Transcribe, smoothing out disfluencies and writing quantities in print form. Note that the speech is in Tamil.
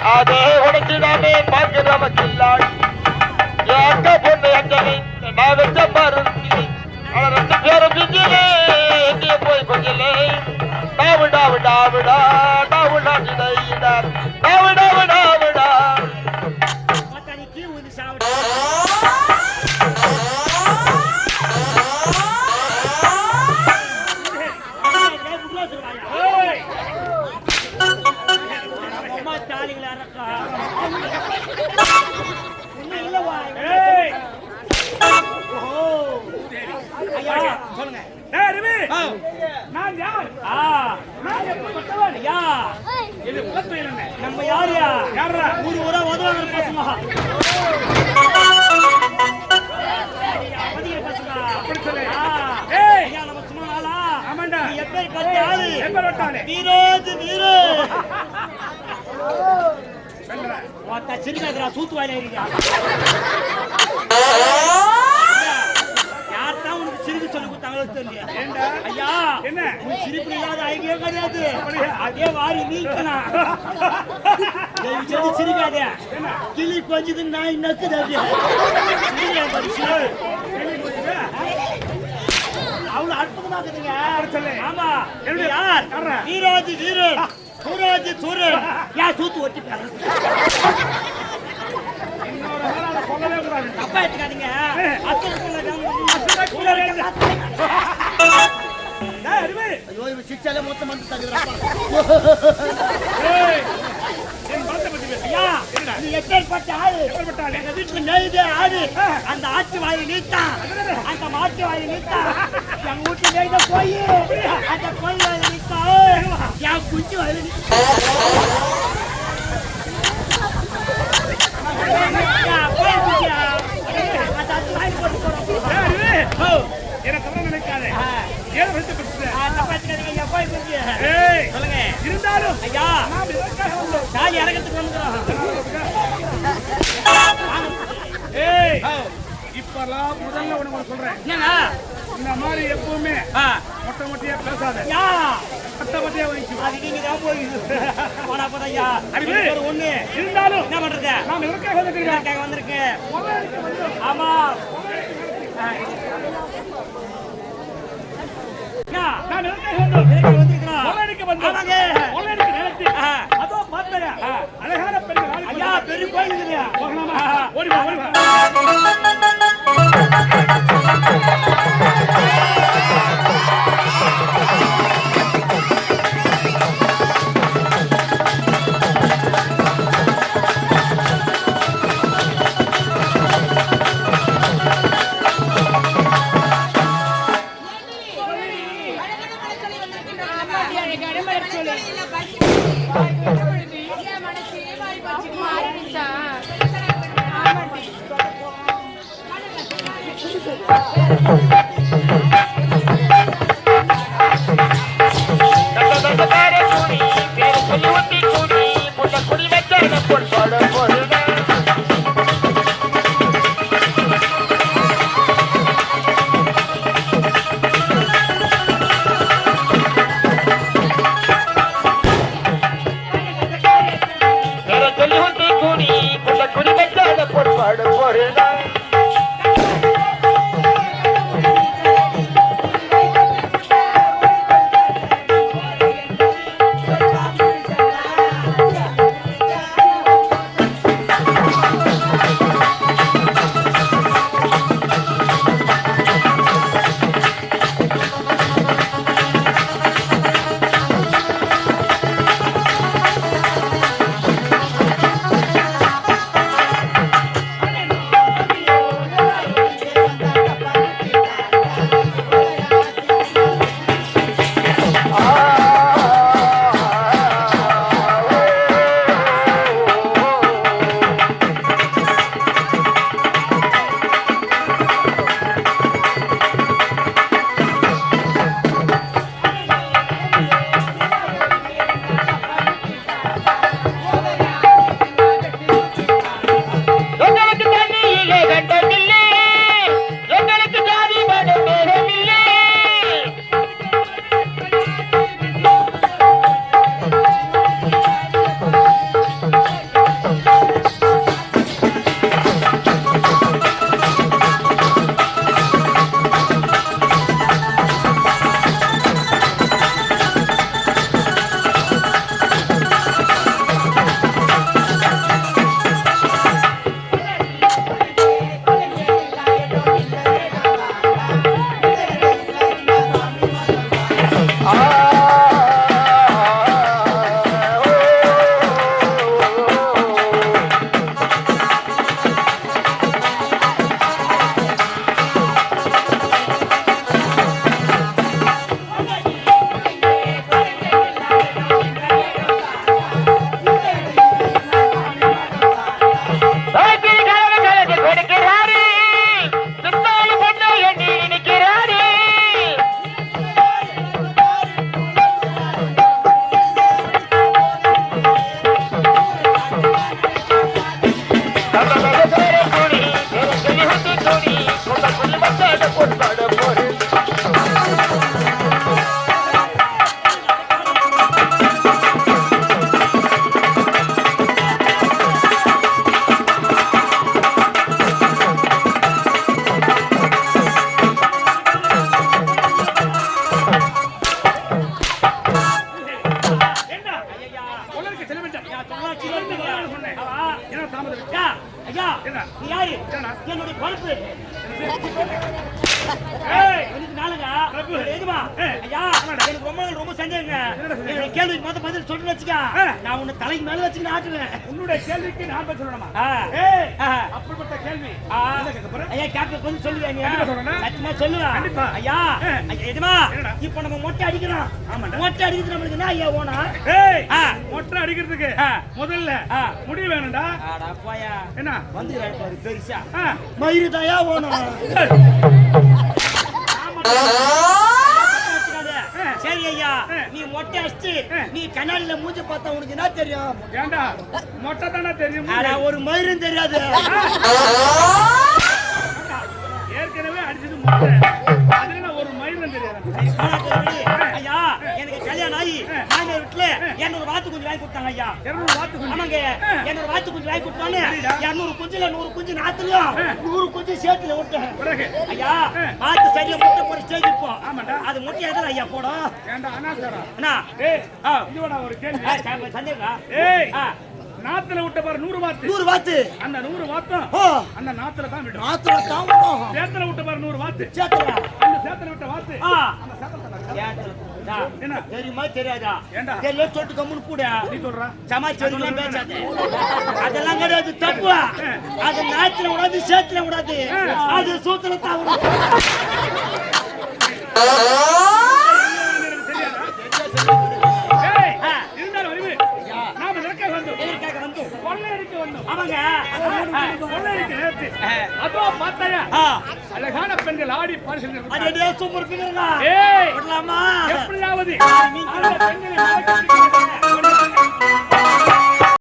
அதே உடைச்சிடாமே பார்க்கிறவ கில்லாடி என் அக்கா பொண்ணு அஞ்சலி நான் வச்ச பாரு ரெண்டு பேரும் பிஞ்சிலே எங்கேயே போய் கொஞ்சிலே டாவிடா விடாவிடா டாவிடா விடா டாவிடா விடாவிடா நம்ம யாரியா ஊரு ஊரா உதவாங்க பசங்க நம்ம சும்மா நாளா எப்பேர் பத்தி ஆளு வீரோது வீரோ சிறுநாதரா சூத்து வாயில இருக்கா யார்தான் உனக்கு சிரிப்பு சொல்லி கொடுத்தாங்களோ தெரியல ஐயா என்ன சிரிப்பு இல்லாத ஐடியா கிடையாது அதே வாரி நீக்கணும் சிரிக்காதே கிளி கொஞ்சது நாய் நக்குது அவ்வளவு அற்புதமா இருக்குதுங்க ஆமா யார் வீராஜி வீரன் சூராஜி சூரன் யார் சூத்து ஒட்டிட்டாங்க சொல்லவே கூடாது தப்பா எடுத்துக்காதீங்க சிச்சாலே மொத்தம் வந்து அந்த ஆட்டு வாயை நீத்தான் அந்த மாட்டு வாயை நீத்தான் என் வீட்டு நெய்த போய் அந்த கோயில் வாயை நீத்தான் என் குஞ்சு வாயை இருந்தாலும் ஐயா காலி இறக்கத்துக்கு வந்துக்கிறோம் இப்பெல்லாம் முதல்ல உனக்கு சொல்றேன் என்னங்க இந்த மாதிரி எப்பவுமே மொட்டை மொட்டையா பேசாத மொட்டை மொட்டையா வைக்கும் அது நீங்க தான் போய் ஐயா ஒண்ணு இருந்தாலும் என்ன பண்றது நாம இதற்காக வந்திருக்கேன் ஆமா அழகான பெண்கள் ஐயா பெரிய கோயில் ஓடி கொள்ளருக்கு செல்ல வேண்டும். சொல்லாச்சு சொன்னேன். என்ன தாமதம்? ஐயா என்ன? நீ யாரு? என்னடா? என்னுடைய பொறுப்பு. எனக்கு நாளுங்க எதுமா ஐயா எனக்கு ரொம்ப சந்தேகங்க. என்னுடைய கேள்விக்கு மொத்த பதில் சொல்லிட்டு வச்சுக்க. நான் உன்னை தலைக்கு மேல வச்சுக்கிட்டு ஆட்டுவேன். உன்னுடைய கேள்விக்கு நான் பதில் சொல்லணுமா? அப்படிப்பட்ட கேள்வி ஐயா கேப்டன் கொஞ்சம் சொல்லுவேன். கண்டிப்பா சொல்லுவேன் கண்டிப்பா. ஐயா எதுமா இப்ப நம்ம மொட்டை அடிக்கிறோம். மொட்டை அடிக்கிறது நம்மளுக்கு என்ன ஐயா ஓனா? மொட்டை அடிக்கிறதுக்கு முதல்ல முடி வேணும்டா. என்ன வந்து பெருசா மயிறு தாயா ஓணும். சரி ஐயா நீ மொட்டை அடிச்சு நீ கண்ணாடியில மூஞ்சி பார்த்தா உனக்கு என்ன தெரியும்? ஏண்டா மொட்டை தானே தெரியும். ஒரு மயிரும் தெரியாது. ஏற்கனவே அடிச்சது மொட்டை, அதுல ஒரு மயிரும் தெரியாது. ஐயா எனக்கு கல்யாணம் ஆகி மாமியார் வீட்டுல 200 வாத்து குஞ்சு வாங்கி கொடுத்தாங்க ஐயா. 200 வாத்து குஞ்சு? ஆமாங்க 200 வாத்து குஞ்சு வாங்கி கொடுத்தானே 200 குஞ்சுல 100 குஞ்சு நாத்துலயும் 100 குஞ்சு சேத்துல விட்டேன். ஐயா வாத்து சரியா முட்டை போற ஸ்டேஜ் இப்போ. ஆமாடா. அது முட்டை எதுல ஐயா போடும்? ஏண்டா அனாசரா? அண்ணா இதுவடா ஒரு கேள்வி. சந்தேகா? நாத்துல விட்ட பாரு 100 வாத்து. 100 வாத்து. அந்த 100 வாத்தும் அந்த நாத்துல தான் விடும். நாத்துல தான் விடும். சேத்துல விட்ட பாரு 100 வாத்து. சேத்துல. அந்த சேத்துல விட்ட வாத்து அந்த சேத்துல தான். என்ன தெரியுமா தெரியாதா? ஏண்டா தெரியல சொல்லிட்டு கம்முன்னு கூட நீ சொல்றா சமாச்சாரம் பேசாத. அதெல்லாம் கிடையாது தப்பு. அது நாத்துல விடாது சேத்துல விடாது. அது சூத்துல தான் விடும். அழகான பெண்கள் ஆடி பரிசு சூப்பர் எப்படியாவது பெண்களை